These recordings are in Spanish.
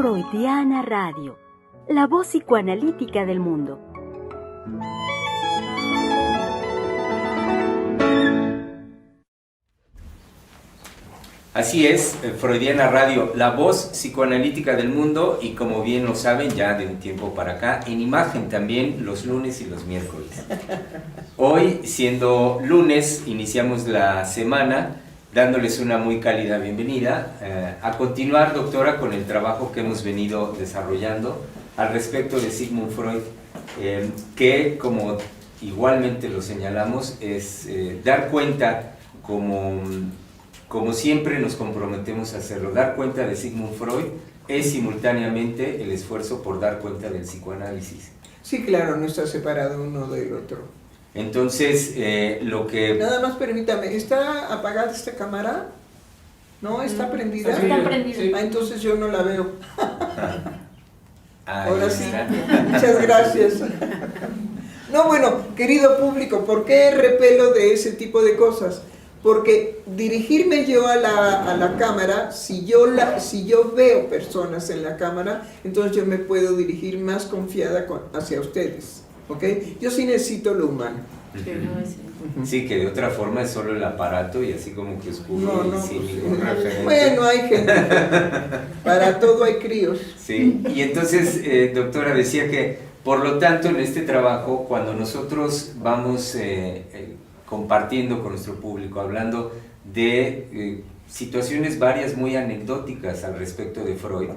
Freudiana Radio, la voz psicoanalítica del mundo. Así es, Freudiana Radio, la voz psicoanalítica del mundo, y como bien lo saben ya de un tiempo para acá, en imagen también los lunes y los miércoles. Hoy, siendo lunes, iniciamos la semana dándoles una muy cálida bienvenida. A continuar, doctora, con el trabajo que hemos venido desarrollando al respecto de Sigmund Freud, que, como igualmente lo señalamos, es dar cuenta, como siempre nos comprometemos a hacerlo, dar cuenta de Sigmund Freud es simultáneamente el esfuerzo por dar cuenta del psicoanálisis. Sí, claro, no está separado uno del otro. Entonces, lo que... Nada más permítame, ¿está apagada esta cámara? ¿No? ¿Está prendida? Está prendida. Ah, entonces yo no la veo. Ahora sí, está. Muchas gracias. No, bueno, querido público, ¿por qué repelo de ese tipo de cosas? Porque dirigirme yo a la cámara, si yo veo personas en la cámara, entonces yo me puedo dirigir más confiada hacia ustedes, ¿ok? Yo sí necesito lo humano. Sí, que de otra forma es solo el aparato y así como que oscuro y sin ningún referente. Bueno, hay gente, para todo hay críos. Sí, y entonces, doctora, decía que, por lo tanto, en este trabajo, cuando nosotros vamos compartiendo con nuestro público, hablando de situaciones varias muy anecdóticas al respecto de Freud,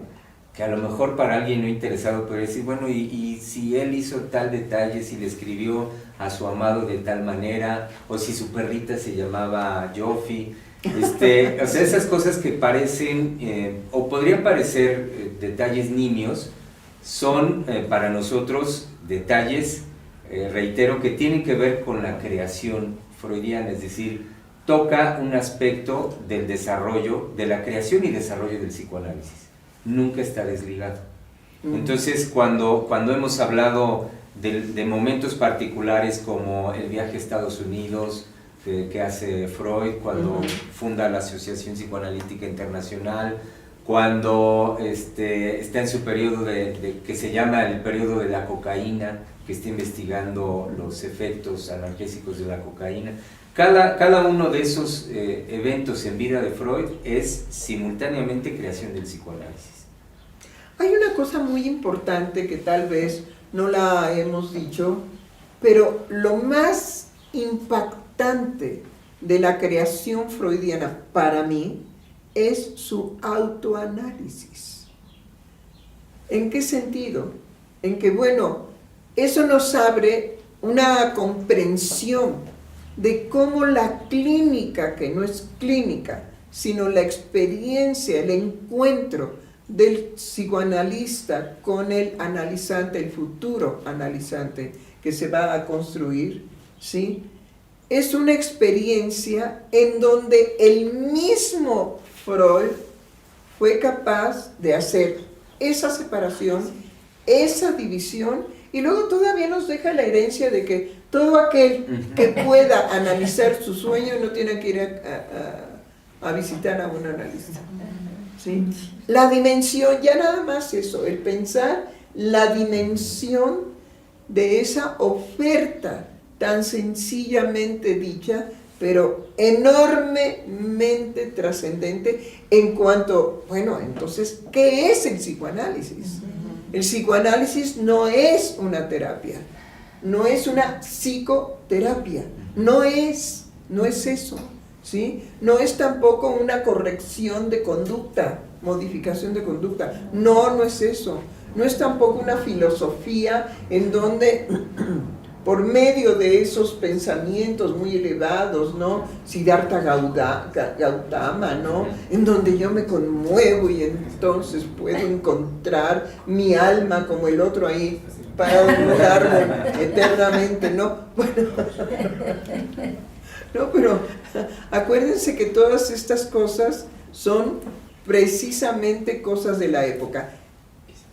que a lo mejor para alguien no interesado puede decir, bueno, y si él hizo tal detalle, si le escribió a su amado de tal manera, o si su perrita se llamaba Joffy, o sea, esas cosas que parecen, o podrían parecer detalles nimios, son para nosotros detalles, reitero, que tienen que ver con la creación freudiana, es decir, toca un aspecto del desarrollo, de la creación y desarrollo del psicoanálisis. Nunca está desligado. Entonces, cuando hemos hablado de momentos particulares como el viaje a Estados Unidos que hace Freud, cuando funda la Asociación Psicoanalítica Internacional, cuando está en su periodo que se llama el periodo de la cocaína, que está investigando los efectos analgésicos de la cocaína, cada uno de esos eventos en vida de Freud es simultáneamente creación del psicoanálisis. Hay una cosa muy importante que tal vez no la hemos dicho, pero lo más impactante de la creación freudiana para mí es su autoanálisis. ¿En qué sentido? En que, bueno, eso nos abre una comprensión de cómo la clínica, que no es clínica, sino la experiencia, el encuentro del psicoanalista con el analizante, el futuro analizante que se va a construir, ¿sí? Es una experiencia en donde el mismo Freud fue capaz de hacer esa separación, esa división, y luego todavía nos deja la herencia de que todo aquel que pueda analizar su sueño no tiene que ir a visitar a un analista. ¿Sí? La dimensión, ya nada más eso, el pensar la dimensión de esa oferta tan sencillamente dicha, pero enormemente trascendente en cuanto, bueno, entonces, ¿qué es el psicoanálisis? El psicoanálisis no es una terapia, no es una psicoterapia, no es eso, ¿sí? No es tampoco una corrección de conducta, modificación de conducta, no es eso. No es tampoco una filosofía en donde por medio de esos pensamientos muy elevados, ¿no? Siddhartha Gautama, ¿no? En donde yo me conmuevo y entonces puedo encontrar mi alma como el otro ahí para adorarme eternamente, ¿no? Bueno, no, pero acuérdense que todas estas cosas son precisamente cosas de la época.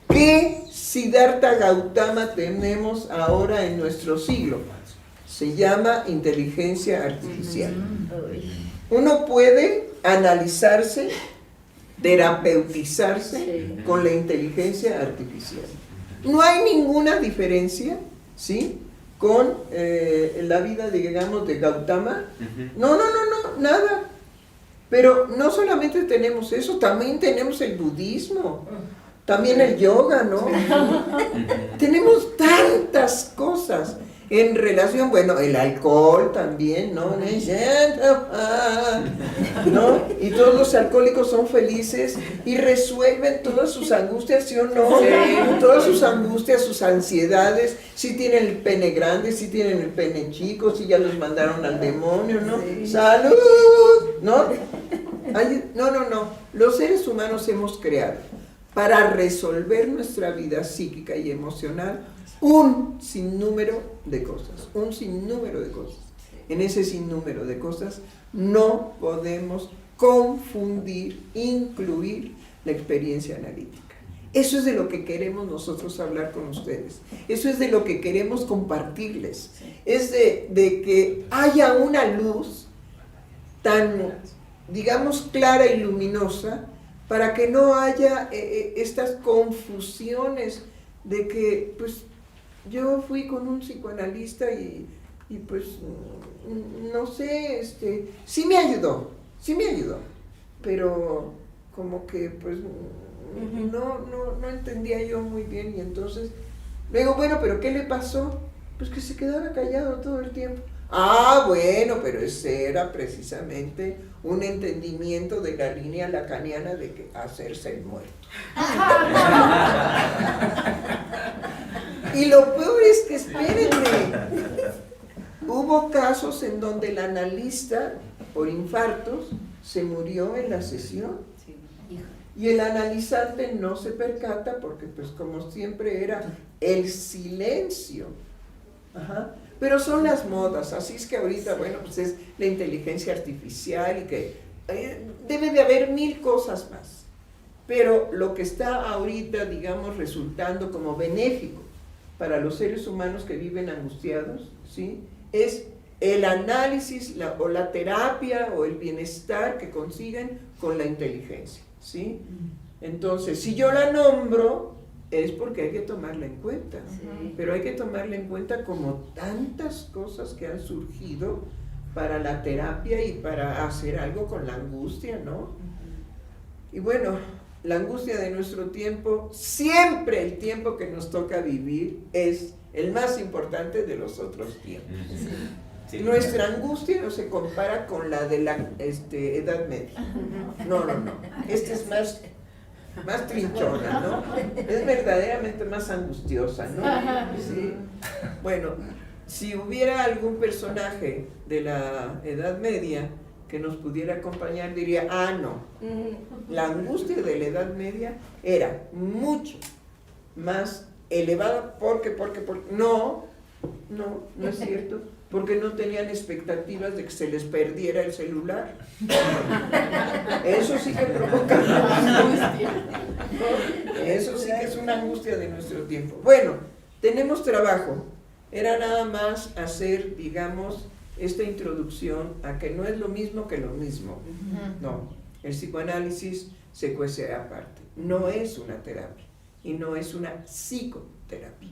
¿Qué Siddhartha Gautama tenemos ahora en nuestro siglo? Se llama inteligencia artificial. Uno puede analizarse terapeutizarse con la inteligencia artificial. No hay ninguna diferencia, ¿sí?, con la vida, digamos, de Gautama. No, nada. Pero no solamente tenemos eso, también tenemos el budismo, también el yoga, ¿no? Tenemos tantas cosas en relación, bueno, el alcohol también, ¿no? ¿No? Y todos los alcohólicos son felices y resuelven todas sus angustias, ¿sí o no? Sí. Todas sus angustias, sus ansiedades, si tienen el pene grande, si tienen el pene chico, si ya los mandaron al demonio, ¿no? Sí. ¡Salud! ¿No? No. Los seres humanos hemos creado para resolver nuestra vida psíquica y emocional un sinnúmero de cosas, En ese sinnúmero de cosas no podemos confundir, incluir la experiencia analítica. Eso es de lo que queremos nosotros hablar con ustedes, eso es de lo que queremos compartirles, es de que haya una luz tan, digamos, clara y luminosa, para que no haya estas confusiones de que, pues, yo fui con un psicoanalista y pues, no sé, sí me ayudó, pero como que, pues, no entendía yo muy bien, y entonces, le digo, bueno, pero ¿qué le pasó? Pues que se quedaba callado todo el tiempo. Ah, bueno, pero ese era precisamente un entendimiento de la línea lacaniana de que hacerse el muerto. Y lo peor es que, espérenme, hubo casos en donde el analista, por infartos, se murió en la sesión. Y el analizante no se percata porque, pues, como siempre, era el silencio. Ajá. Pero son las modas, así es que ahorita, bueno, pues es la inteligencia artificial y que debe de haber 1000 cosas más. Pero lo que está ahorita, digamos, resultando como benéfico para los seres humanos que viven angustiados, ¿sí?, es el análisis o la terapia o el bienestar que consiguen con la inteligencia, ¿sí? Entonces, si yo la nombro, es porque hay que tomarla en cuenta, pero hay que tomarla en cuenta como tantas cosas que han surgido para la terapia y para hacer algo con la angustia, ¿no? Y bueno, la angustia de nuestro tiempo, siempre el tiempo que nos toca vivir es el más importante de los otros tiempos. Sí. Nuestra angustia no se compara con la de la Edad Media. No. Esta es más trinchona, ¿no? Es verdaderamente más angustiosa, ¿no? Sí. Bueno, si hubiera algún personaje de la Edad Media que nos pudiera acompañar, diría, no, la angustia de la Edad Media era mucho más elevada porque no es cierto, porque no tenían expectativas de que se les perdiera el celular. Eso sí que provoca angustia. Eso sí que es una angustia de nuestro tiempo. Bueno, tenemos trabajo. Era nada más hacer, digamos, esta introducción a que no es lo mismo que lo mismo. No, el psicoanálisis se cuece aparte. No es una terapia y no es una psicoterapia.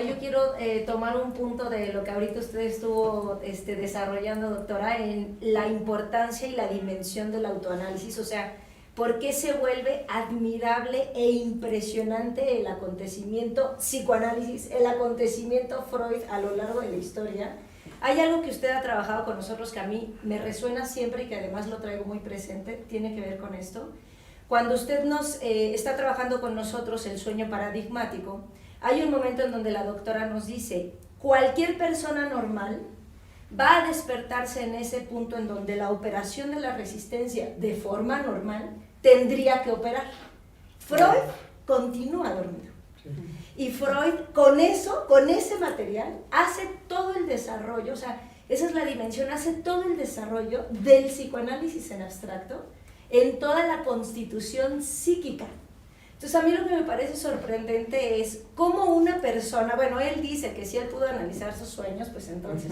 Yo quiero tomar un punto de lo que ahorita usted estuvo desarrollando, doctora, en la importancia y la dimensión del autoanálisis, o sea, por qué se vuelve admirable e impresionante el acontecimiento psicoanálisis, el acontecimiento Freud a lo largo de la historia. Hay algo que usted ha trabajado con nosotros que a mí me resuena siempre y que además lo traigo muy presente, tiene que ver con esto. Cuando usted nos está trabajando con nosotros el sueño paradigmático, hay un momento en donde la doctora nos dice, cualquier persona normal va a despertarse en ese punto en donde la operación de la resistencia de forma normal tendría que operar. Freud continúa dormido. Y Freud con ese material, hace todo el desarrollo, o sea, esa es la dimensión, hace todo el desarrollo del psicoanálisis en abstracto en toda la constitución psíquica. Entonces, a mí lo que me parece sorprendente es cómo una persona, bueno, él dice que si él pudo analizar sus sueños, pues entonces,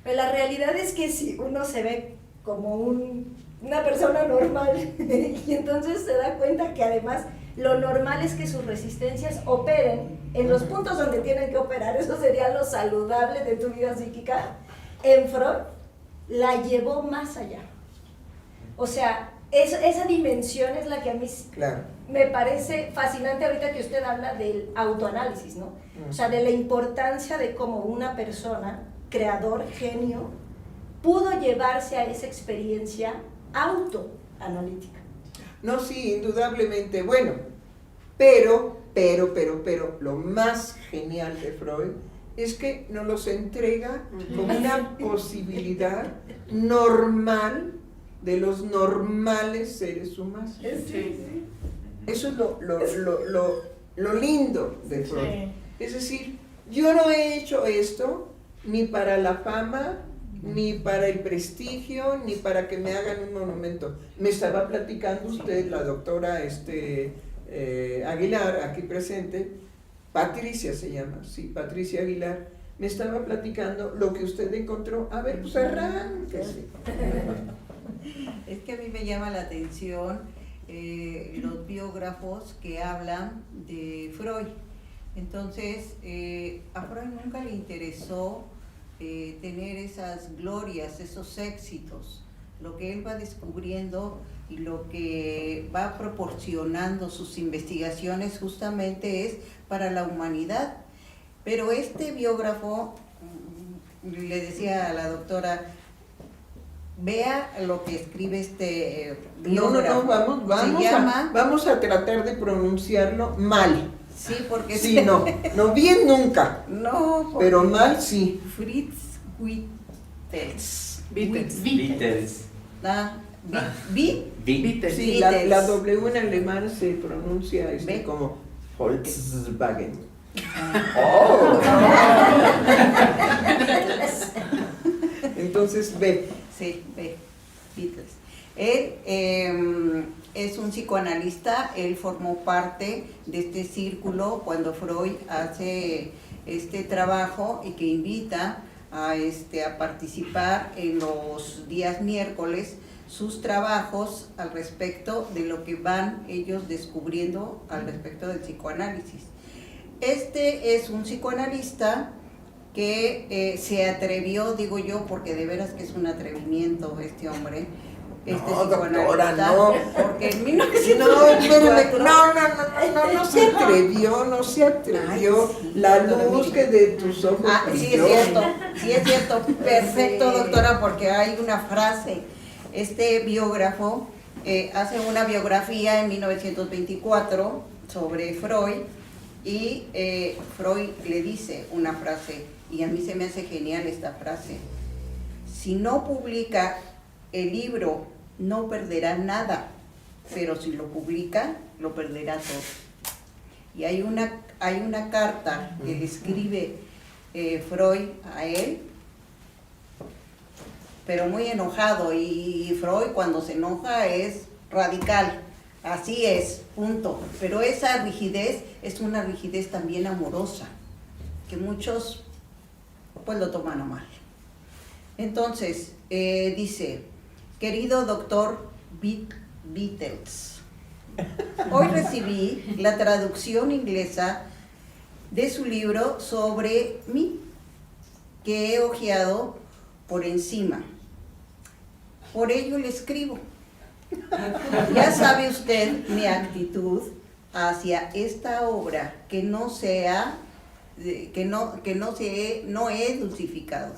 pero la realidad es que si uno se ve como un una persona normal. Y entonces se da cuenta que además lo normal es que sus resistencias operen en los puntos donde tienen que operar. Eso sería lo saludable de tu vida psíquica. En Freud la llevó más allá. O sea, esa dimensión es la que a mí Claro. me parece fascinante ahorita que usted habla del autoanálisis, ¿no? O sea, de la importancia de cómo una persona, creador, genio, pudo llevarse a esa experiencia autoanalítica. No, sí, indudablemente. Bueno, pero, lo más genial de Freud es que nos los entrega como una posibilidad normal de los normales seres humanos. Sí. Eso es lo lindo de Freud. Es decir, yo no he hecho esto ni para la fama, ni para el prestigio, ni para que me hagan un monumento. Me estaba platicando usted, la doctora Aguilar, aquí presente, Patricia se llama, sí, Patricia Aguilar, me estaba platicando lo que usted encontró. A ver, pues arránquese. Es que a mí me llama la atención los biógrafos que hablan de Freud. Entonces, a Freud nunca le interesó tener esas glorias, esos éxitos. Lo que él va descubriendo y lo que va proporcionando sus investigaciones justamente es para la humanidad. Pero este biógrafo, le decía a la doctora, vea lo que escribe este biógrafo. Vamos a tratar de pronunciarlo mal. Sí, porque sí, no bien nunca. No, pero mal sí. Fritz Wittels. Beatles. Beatles. Sí, la W en alemán se pronuncia como Volkswagen. Entonces B. Sí, B. Beatles. Él es un psicoanalista, él formó parte de este círculo cuando Freud hace este trabajo y que invita a participar en los días miércoles sus trabajos al respecto de lo que van ellos descubriendo al respecto del psicoanálisis. Este es un psicoanalista que se atrevió, digo yo, porque de veras que es un atrevimiento este hombre, doctora, no. Porque en 1924... No se atrevió. Ay, sí, la luz que de tus ojos brilló. Sí es cierto, perfecto, doctora, porque hay una frase. Este biógrafo hace una biografía en 1924 sobre Freud y Freud le dice una frase, y a mí se me hace genial esta frase: si no publica el libro no perderá nada, pero si lo publica lo perderá todo. Y hay una carta que le escribe Freud a él, pero muy enojado, y Freud cuando se enoja es radical, así es, punto. Pero esa rigidez es una rigidez también amorosa, que muchos pues lo toman a mal. Entonces, dice: querido doctor Beatles, hoy recibí la traducción inglesa de su libro sobre mí, que he hojeado por encima. Por ello le escribo. Ya sabe usted mi actitud hacia esta obra, que no he dulcificado.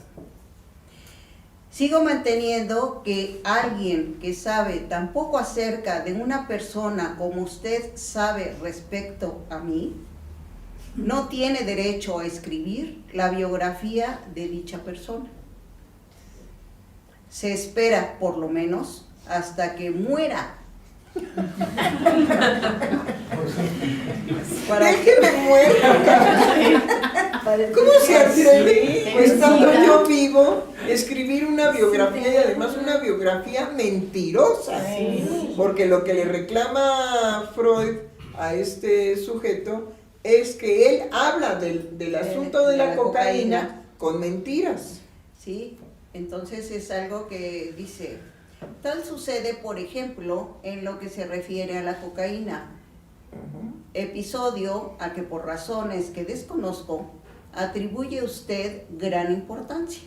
Sigo manteniendo que alguien que sabe tan poco acerca de una persona como usted sabe respecto a mí, no tiene derecho a escribir la biografía de dicha persona. Se espera, por lo menos, hasta que muera. ¡Déjeme muerto! ¿Cómo se atreve, estando yo vivo, escribir una biografía, y además una biografía mentirosa? Porque lo que le reclama Freud a este sujeto es que él habla del asunto de la cocaína con mentiras. Sí, entonces es algo que dice: Tal sucede, por ejemplo, en lo que se refiere a la cocaína, episodio a que por razones que desconozco atribuye usted gran importancia.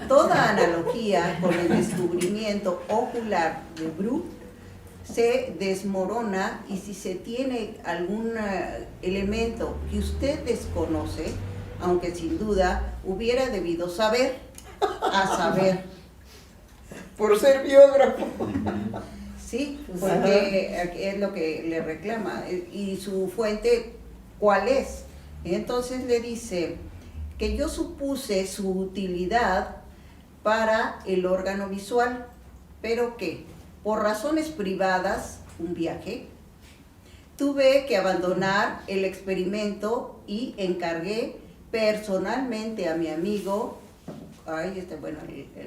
Toda analogía con el descubrimiento ocular de Bru se desmorona, y si se tiene algún elemento que usted desconoce, aunque sin duda hubiera debido saber, a saber. Por ser biógrafo. Sí, porque es lo que le reclama. ¿Y su fuente cuál es? Entonces le dice que yo supuse su utilidad para el órgano visual, pero que por razones privadas, un viaje, tuve que abandonar el experimento y encargué personalmente a mi amigo,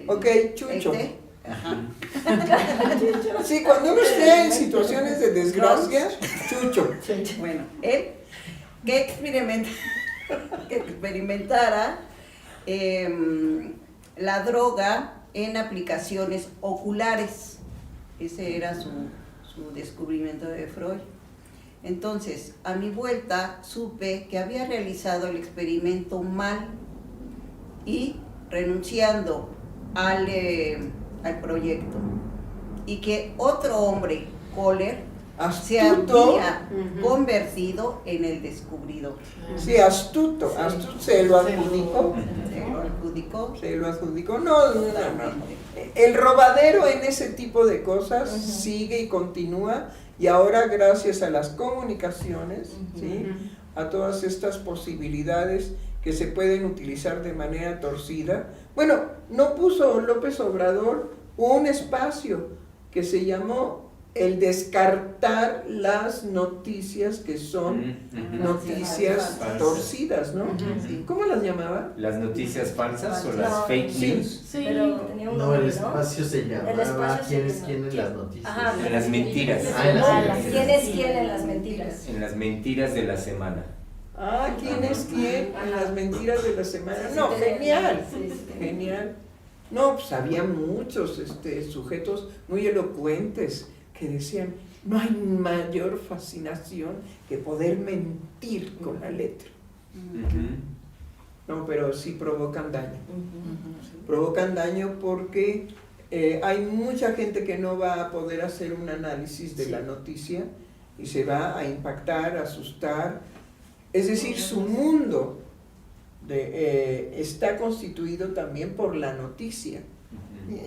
Ok, Chucho. Ajá. Sí, cuando uno esté en situaciones de desgracia, Chucho. Bueno, él que experimentara la droga en aplicaciones oculares. Ese era su descubrimiento de Freud. Entonces, a mi vuelta, supe que había realizado el experimento mal y renunciando al proyecto. Y que otro hombre, Kohler, se Astuto. había convertido en el descubridor. Sí, astuto. Astuto se lo adjudicó. Se lo adjudicó. No. El robadero en ese tipo de cosas sigue y continúa, y ahora gracias a las comunicaciones, ¿sí? A todas estas posibilidades que se pueden utilizar de manera torcida. Bueno, no puso López Obrador un espacio que se llamó el descartar las noticias que son noticias torcidas, ¿no? Sí. ¿Cómo las llamaba? ¿Las noticias falsas o No, las fake sí. news? Sí. Pero tenía un No, nombre, el espacio se El llamaba espacio se ¿Quién es llama- quién en las noticias? Ajá, En las mentiras. ¿Quién es quién en las mentiras? En las mentiras de la semana. Ah, ¿quién es quién? En las mentiras de la semana. No, Sí, genial, sí, sí. genial. No, pues había muchos sujetos muy elocuentes que decían, no hay mayor fascinación que poder mentir con la letra. No, pero sí provocan daño. Provocan daño porque hay mucha gente que no va a poder hacer un análisis de la noticia y se va a impactar, a asustar. Es decir, su mundo está constituido también por la noticia.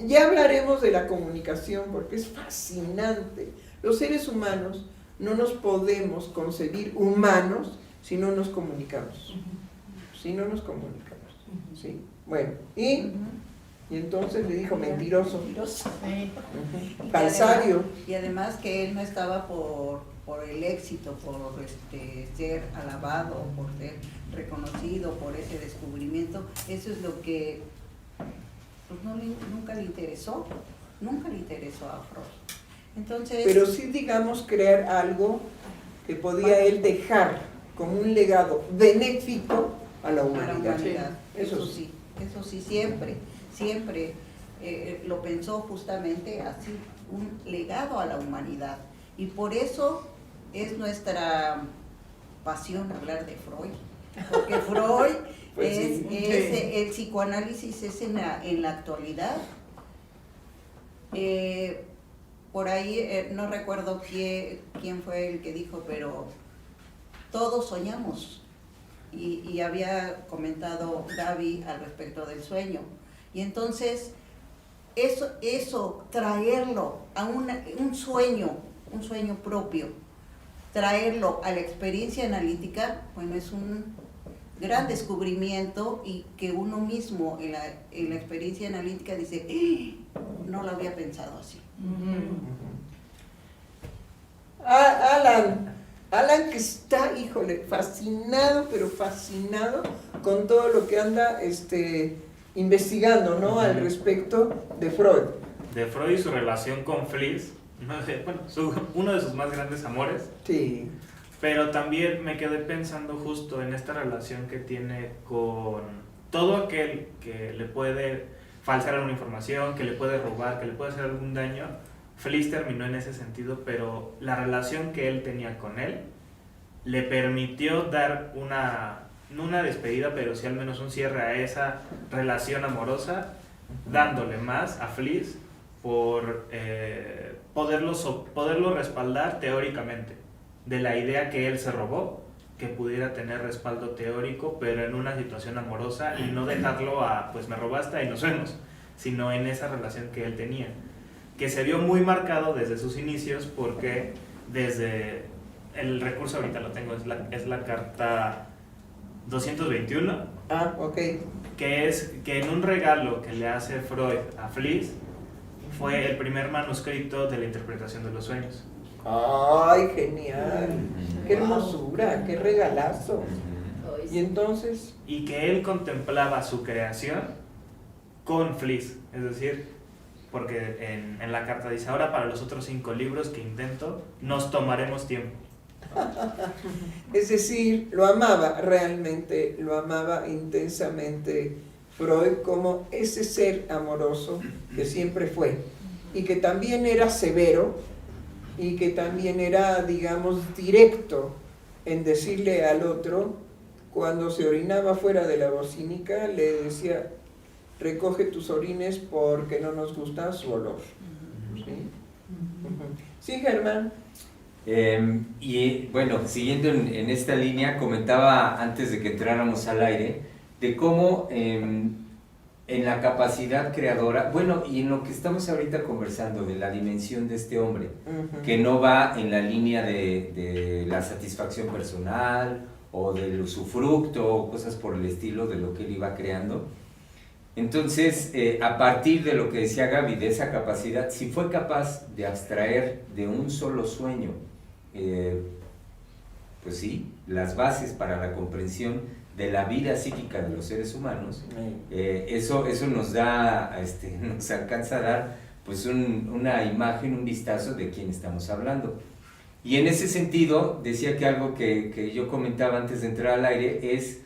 Ya hablaremos de la comunicación porque es fascinante. Los seres humanos no nos podemos concebir humanos si no nos comunicamos. Si no nos comunicamos. ¿Sí? Bueno, y entonces le dijo mentiroso. Falsario. Y además que él no estaba por el éxito, por ser alabado, por ser reconocido por ese descubrimiento. Eso es lo que pues, nunca le interesó a Freud. Entonces, Pero sí, digamos, crear algo que podía él dejar como un legado benéfico a la a la humanidad. humanidad, Eso eso sí, siempre lo pensó justamente así, un legado a la humanidad. Y por eso es nuestra pasión hablar de Freud, porque Freud Pues sí. el psicoanálisis es en la actualidad. Por ahí no recuerdo quién fue el que dijo, pero todos soñamos. Y había comentado Gaby al respecto del sueño. Y entonces, eso traerlo a un sueño propio, traerlo a la experiencia analítica, bueno, es un gran descubrimiento, y que uno mismo en la experiencia analítica dice, no lo había pensado así. Alan que está, híjole, fascinado, pero fascinado con todo lo que anda investigando, ¿no? Al respecto de Freud. De Freud y su relación con Fliess, uno de sus más grandes amores. Sí. Pero también me quedé pensando justo en esta relación que tiene con todo aquel que le puede falsear alguna información, que le puede robar, que le puede hacer algún daño. Fliss terminó en ese sentido, pero la relación que él tenía con él le permitió dar no una despedida, pero sí al menos un cierre a esa relación amorosa, dándole más a Fliss por poderlo respaldar teóricamente de la idea que él se robó, que pudiera tener respaldo teórico, pero en una situación amorosa, y no dejarlo a, pues me robaste y nos vemos, sino en esa relación que él tenía, que se vio muy marcado desde sus inicios, porque desde el recurso, ahorita lo tengo, es la carta 221, ok. que es que en un regalo que le hace Freud a Fliss, fue el primer manuscrito de la interpretación de los sueños. ¡Ay, genial! ¡Qué hermosura! ¡Qué regalazo! Y entonces... Y que él contemplaba su creación con Fliss, es decir, porque en la carta dice, ahora para los otros 5 libros que intento, nos tomaremos tiempo. Es decir, lo amaba realmente, lo amaba intensamente Freud como ese ser amoroso que siempre fue, y que también era severo, y que también era, digamos, directo en decirle al otro, cuando se orinaba fuera de la bocínica, le decía, recoge tus orines porque no nos gusta su olor. ¿Sí? Sí, Germán. Y bueno, siguiendo en esta línea, comentaba antes de que entráramos al aire, de cómo en la capacidad creadora, bueno, y en lo que estamos ahorita conversando, de la dimensión de este hombre, que no va en la línea de la satisfacción personal, o del usufructo, o cosas por el estilo de lo que él iba creando. Entonces, a partir de lo que decía Gaby, de esa capacidad, si fue capaz de abstraer de un solo sueño, pues sí, las bases para la comprensión de la vida psíquica de los seres humanos, eso nos da, nos alcanza a dar pues una imagen, un vistazo de quién estamos hablando. Y en ese sentido, decía que algo que yo comentaba antes de entrar al aire es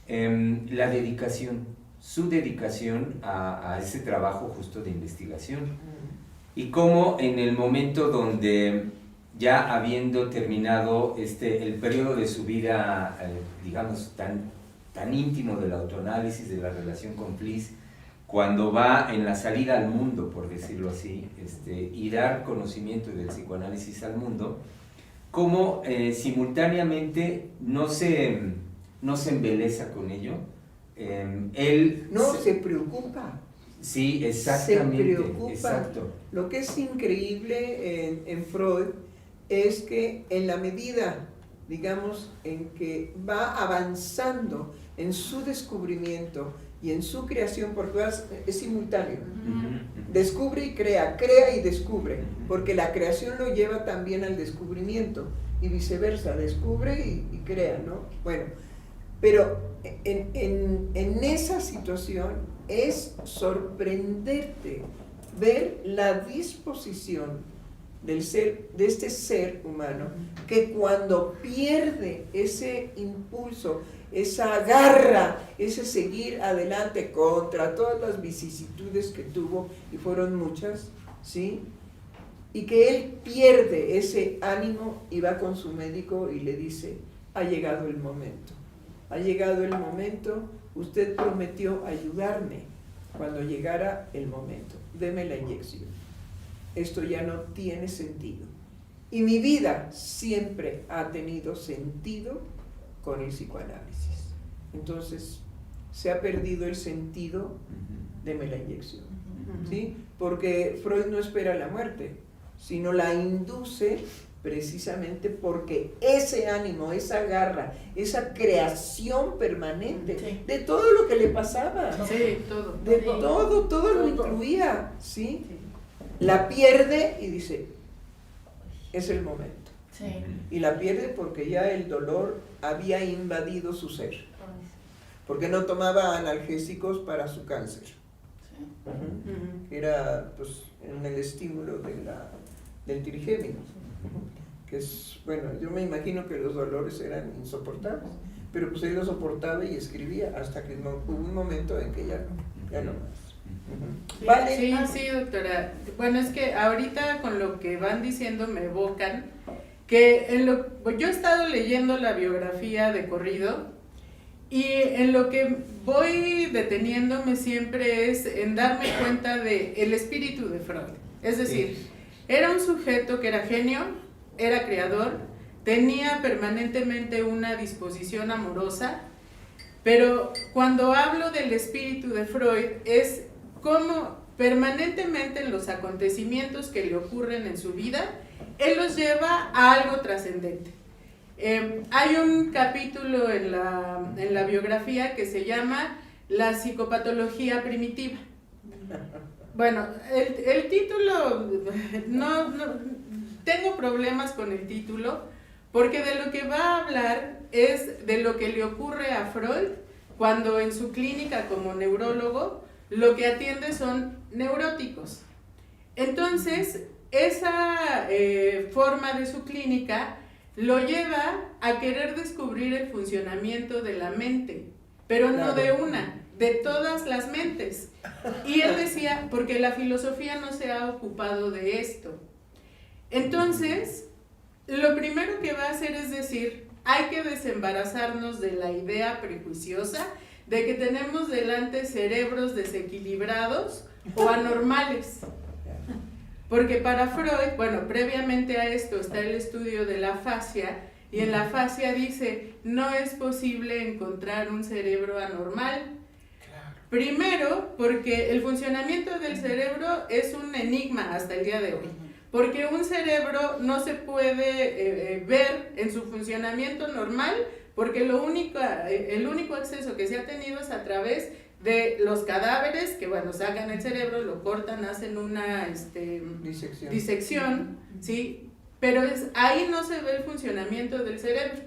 la dedicación, su dedicación a ese trabajo justo de investigación. Y cómo en el momento donde, ya habiendo terminado el periodo de su vida, digamos, tan íntimo del autoanálisis, de la relación con Fliss, cuando va en la salida al mundo, por decirlo así, y dar conocimiento del psicoanálisis al mundo, cómo simultáneamente no se embeleza con ello. Él se preocupa. Sí, exactamente. Se preocupa. Exacto. Lo que es increíble en Freud es que en la medida, digamos, en que va avanzando en su descubrimiento y en su creación, porque es simultáneo. Descubre y crea y descubre, porque la creación lo lleva también al descubrimiento y viceversa, descubre y crea, ¿no? Bueno, pero en esa situación es sorprenderte ver la disposición de este ser humano, que cuando pierde ese impulso, esa garra, ese seguir adelante contra todas las vicisitudes que tuvo, y fueron muchas, ¿sí? Y que él pierde ese ánimo y va con su médico y le dice, ha llegado el momento, usted prometió ayudarme cuando llegara el momento, deme la inyección, esto ya no tiene sentido. Y mi vida siempre ha tenido sentido con el psicoanálisis. Entonces, se ha perdido el sentido, deme la inyección. ¿Sí? Porque Freud no espera la muerte, sino la induce precisamente porque ese ánimo, esa garra, esa creación permanente de todo lo que le pasaba, todo lo incluía, ¿sí? La pierde y dice, es el momento. Y la pierde porque ya el dolor había invadido su ser, porque no tomaba analgésicos para su cáncer, que era pues en el estímulo del trigémino, que es, bueno, yo me imagino que los dolores eran insoportables, pero pues él lo soportaba y escribía hasta que hubo un momento en que ya no más. Vale. Sí, sí, doctora. Bueno, es que ahorita con lo que van diciendo me evocan que yo he estado leyendo la biografía de corrido y en lo que voy deteniéndome siempre es en darme cuenta de el espíritu de Freud. Es decir, era un sujeto que era genio, era creador, tenía permanentemente una disposición amorosa, pero cuando hablo del espíritu de Freud es como permanentemente en los acontecimientos que le ocurren en su vida, él los lleva a algo trascendente. Hay un capítulo en la biografía que se llama La psicopatología primitiva. Bueno, el título, no, tengo problemas con el título, porque de lo que va a hablar es de lo que le ocurre a Freud cuando en su clínica como neurólogo lo que atiende son neuróticos. Entonces, esa forma de su clínica lo lleva a querer descubrir el funcionamiento de la mente, pero no de una, de todas las mentes. Y él decía, porque la filosofía no se ha ocupado de esto. Entonces, lo primero que va a hacer es decir, hay que desembarazarnos de la idea prejuiciosa de que tenemos delante cerebros desequilibrados o anormales. Porque para Freud, bueno, previamente a esto está el estudio de la afasia, y en la afasia dice, no es posible encontrar un cerebro anormal. Primero, porque el funcionamiento del cerebro es un enigma hasta el día de hoy. Porque un cerebro no se puede ver en su funcionamiento normal, porque el único acceso que se ha tenido es a través de los cadáveres, que bueno, sacan el cerebro, lo cortan, hacen una disección, ¿sí? Pero ahí no se ve el funcionamiento del cerebro.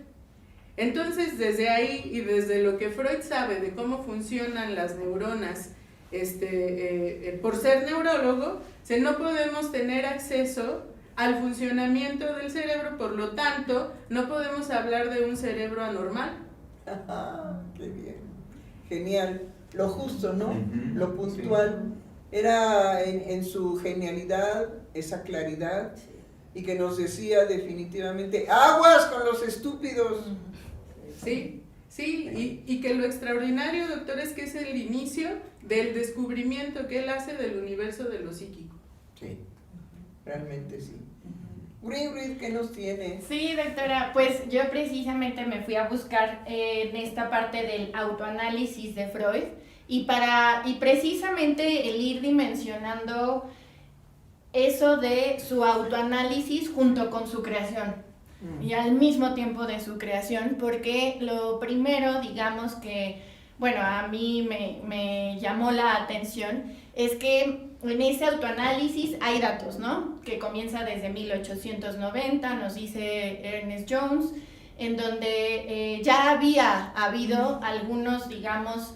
Entonces, desde ahí y desde lo que Freud sabe de cómo funcionan las neuronas, por ser neurólogo, no podemos tener acceso al funcionamiento del cerebro, por lo tanto, no podemos hablar de un cerebro anormal. ¡Qué bien! Genial. Lo justo, ¿no? Lo puntual. Era en su genialidad, esa claridad, y que nos decía definitivamente, ¡aguas con los estúpidos! Sí, sí, y que lo extraordinario, doctor, es que es el inicio del descubrimiento que él hace del universo de lo psíquico. Sí, realmente sí. Uri, ¿qué nos tiene? Sí, doctora, pues yo precisamente me fui a buscar en esta parte del autoanálisis de Freud y precisamente el ir dimensionando eso de su autoanálisis junto con su creación y al mismo tiempo de su creación, porque lo primero, digamos que, bueno, a mí me llamó la atención, es que en ese autoanálisis hay datos, ¿no? Que comienza desde 1890, nos dice Ernest Jones, en donde ya había habido algunos, digamos,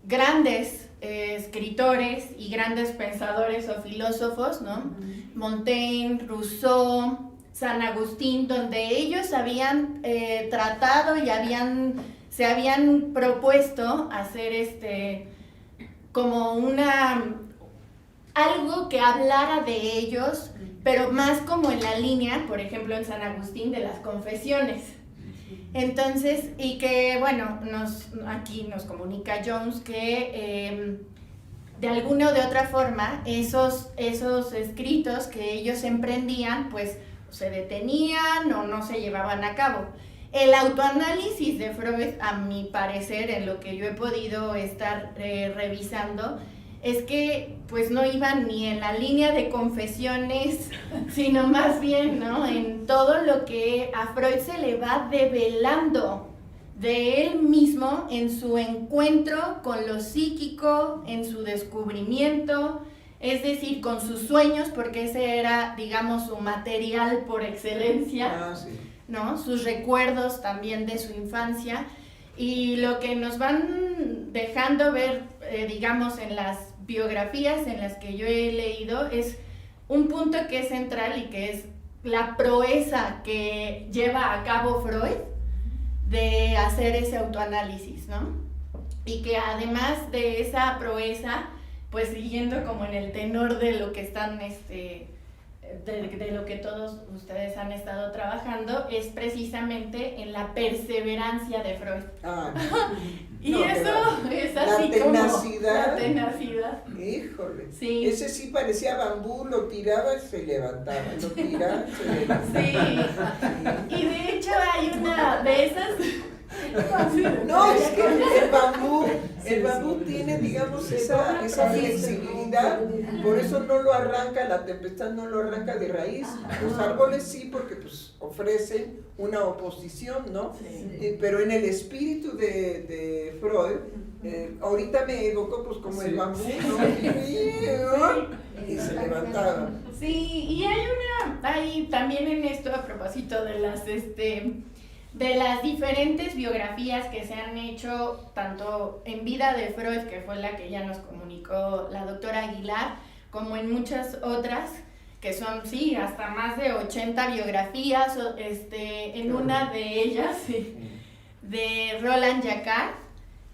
grandes escritores y grandes pensadores o filósofos, ¿no? Montaigne, Rousseau, San Agustín, donde ellos habían tratado y se habían propuesto hacer como algo que hablara de ellos, pero más como en la línea, por ejemplo, en San Agustín, de las confesiones. Entonces, y que, bueno, aquí nos comunica Jones que de alguna o de otra forma esos escritos que ellos emprendían, pues se detenían o no se llevaban a cabo. El autoanálisis de Freud, a mi parecer, en lo que yo he podido estar revisando, es que pues no iban ni en la línea de confesiones, sino más bien, ¿no?, en todo lo que a Freud se le va develando de él mismo en su encuentro con lo psíquico, en su descubrimiento, es decir, con sus sueños, porque ese era, digamos, su material por excelencia, ¿no?, sus recuerdos también de su infancia, y lo que nos van dejando ver, digamos, en las biografías en las que yo he leído, es un punto que es central y que es la proeza que lleva a cabo Freud de hacer ese autoanálisis, ¿no? Y que además de esa proeza pues siguiendo como en el tenor de lo que están, de lo que todos ustedes han estado trabajando, es precisamente en la perseverancia de Freud. Y no, eso es la así tenacidad, como la tenacidad. Híjole, Sí. ese sí parecía bambú, lo tiraba y se levantaba, lo tiraba y se levantaba. Sí, y de hecho hay una de esas... No, es que el bambú tiene, digamos, esa flexibilidad, por eso no lo arranca, la tempestad no lo arranca de raíz. Los árboles sí, porque pues ofrecen una oposición, ¿no? Sí. Pero en el espíritu de Freud, ahorita me evocó pues como el bambú, ¿no? Y se levantaba. Sí, y hay también en esto, a propósito de las diferentes biografías que se han hecho, tanto en vida de Freud, que fue la que ya nos comunicó la doctora Aguilar, como en muchas otras, que son, sí, hasta más de 80 biografías, en una de ellas, sí, de Roland Jacquard,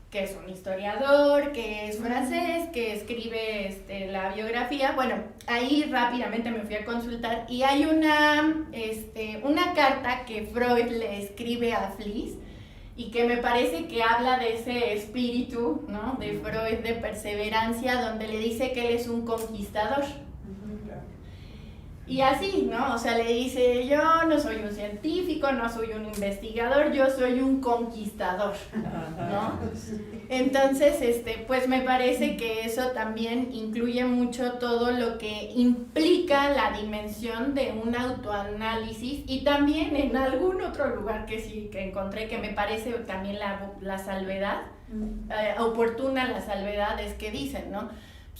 que es un historiador, que es francés, que escribe la biografía. Bueno, ahí rápidamente me fui a consultar y hay una carta que Freud le escribe a Fliess y que me parece que habla de ese espíritu, ¿no?, de Freud, de perseverancia, donde le dice que él es un conquistador. Y así, ¿no? O sea, le dice, yo no soy un científico, no soy un investigador, yo soy un conquistador, ¿no? Entonces, pues me parece que eso también incluye mucho todo lo que implica la dimensión de un autoanálisis, y también en algún otro lugar que sí que encontré, que me parece también la salvedad, oportuna la salvedad, es que dicen, ¿no?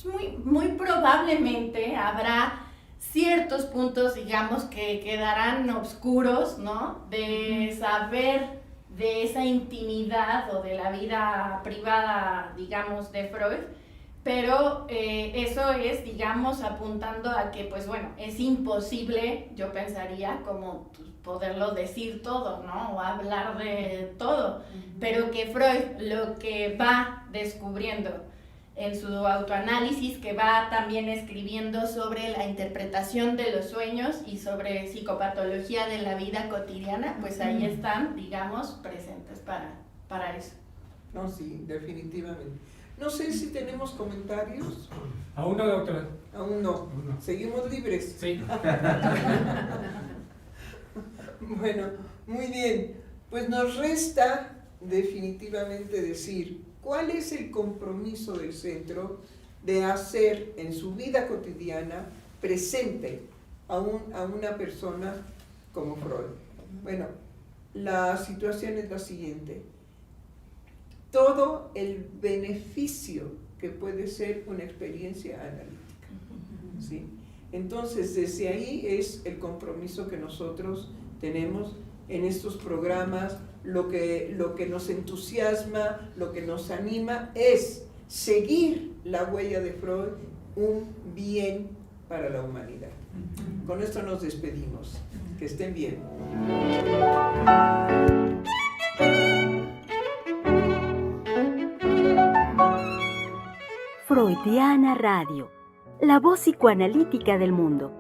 Pues muy probablemente habrá ciertos puntos, digamos, que quedarán oscuros, ¿no?, de saber de esa intimidad o de la vida privada, digamos, de Freud, pero eso es, digamos, apuntando a que, pues bueno, es imposible, yo pensaría, como poderlo decir todo, ¿no?, o hablar de todo, pero que Freud lo que va descubriendo en su autoanálisis, que va también escribiendo sobre la interpretación de los sueños y sobre psicopatología de la vida cotidiana, pues ahí están, digamos, presentes para eso. No, sí, definitivamente. No sé si tenemos comentarios. Aún no, doctora. Aún no. ¿Seguimos libres? Sí. Bueno, muy bien. Pues nos resta definitivamente decir cuál es el compromiso del centro de hacer en su vida cotidiana presente a una persona como Freud. Bueno, la situación es la siguiente. Todo el beneficio que puede ser una experiencia analítica, ¿sí? Entonces, desde ahí es el compromiso que nosotros tenemos en estos programas. Lo que nos entusiasma, lo que nos anima es seguir la huella de Freud, un bien para la humanidad. Con esto nos despedimos. Que estén bien. Freudiana Radio, la voz psicoanalítica del mundo.